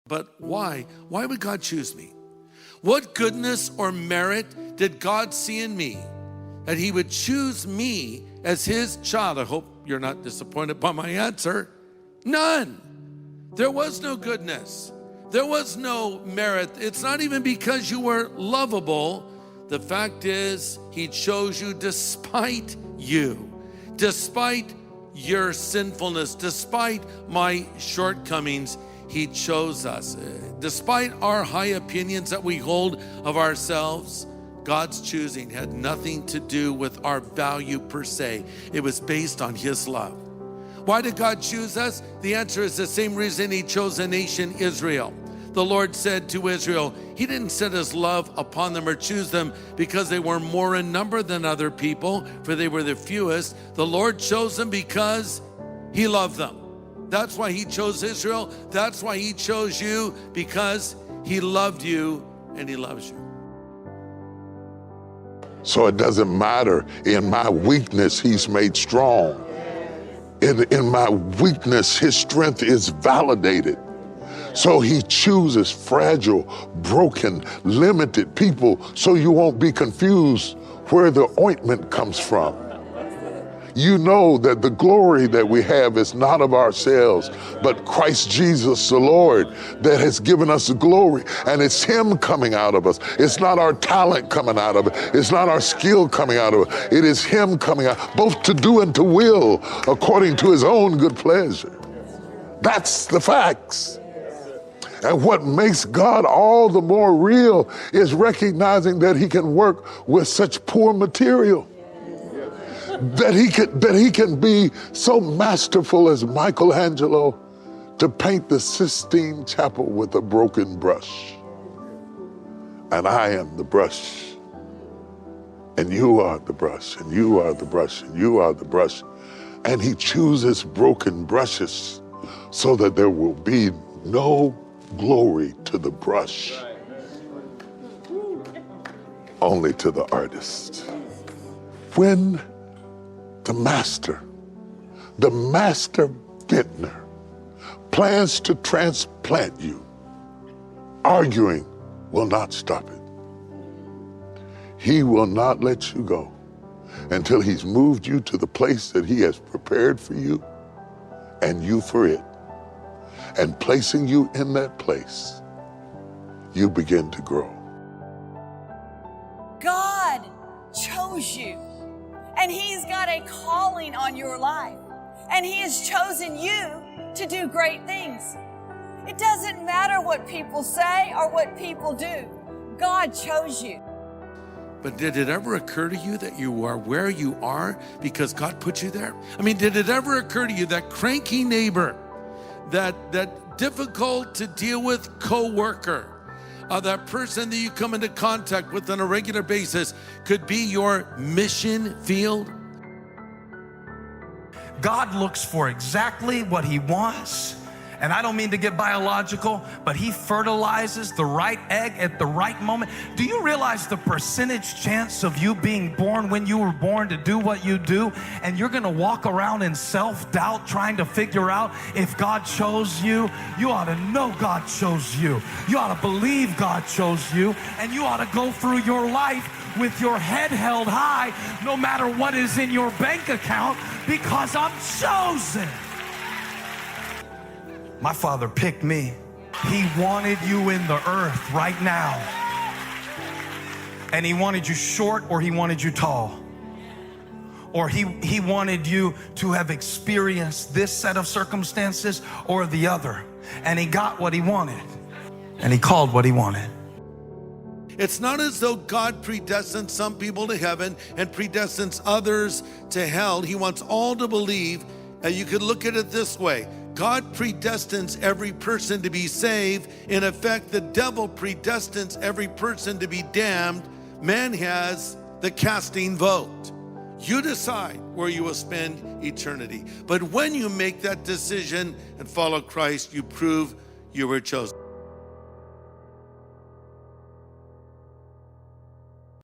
But why? Why would God choose me? What goodness or merit did God see in me that he would choose me as his child? I hope you're not disappointed by my answer. None. There was no goodness. There was no merit. It's not even because you were lovable. The fact is, he chose you despite you, despite your sinfulness, despite my shortcomings. He chose us. Despite our high opinions that we hold of ourselves, God's choosing had nothing to do with our value per se. It was based on his love. Why did God choose us? The answer is the same reason he chose the nation Israel. The Lord said to Israel, he didn't set his love upon them or choose them because they were more in number than other people, for they were the fewest. The Lord chose them because he loved them. That's why he chose Israel. That's why he chose you, because he loved you and he loves you. So it doesn't matter. In my weakness, he's made strong. In my weakness, his strength is validated. So he chooses fragile, broken, limited people so you won't be confused where the ointment comes from. You know that the glory that we have is not of ourselves, but Christ Jesus the Lord that has given us the glory. And it's him coming out of us. It's not our talent coming out of it. It's not our skill coming out of it. It is him coming out, both to do and to will, according to his own good pleasure. That's the facts. And what makes God all the more real is recognizing that he can work with such poor material. That he can be so masterful as Michelangelo to paint the Sistine Chapel with a broken brush. And I am the brush. And you are the brush, and you are the brush, and you are the brush. And he chooses broken brushes so that there will be no glory to the brush, only to the artist. When the master vintner, plans to transplant you, arguing will not stop it. He will not let you go until he's moved you to the place that he has prepared for you and you for it. And placing you in that place, you begin to grow. God chose you, and he's got a calling on your life, and he has chosen you to do great things. It doesn't matter what people say or what people do. God chose you. But did it ever occur to you that you are where you are because God put you there? I mean, did it ever occur to you that cranky neighbor, that difficult to deal with coworker, that person that you come into contact with on a regular basis could be your mission field? God looks for exactly what he wants. And I don't mean to get biological, but he fertilizes the right egg at the right moment. Do you realize the percentage chance of you being born when you were born to do what you do, and you're gonna walk around in self-doubt trying to figure out if God chose you? You ought to know God chose you. You ought to believe God chose you, and you ought to go through your life with your head held high no matter what is in your bank account, because I'm chosen. My Father picked me. He wanted you in the earth right now. And he wanted you short, or he wanted you tall. Or he wanted you to have experienced this set of circumstances or the other. And he got what he wanted. And he called what he wanted. It's not as though God predestines some people to heaven and predestines others to hell. He wants all to believe. And you could look at it this way. God predestines every person to be saved. In effect, the devil predestines every person to be damned. Man has the casting vote. You decide where you will spend eternity. But when you make that decision and follow Christ, you prove you were chosen.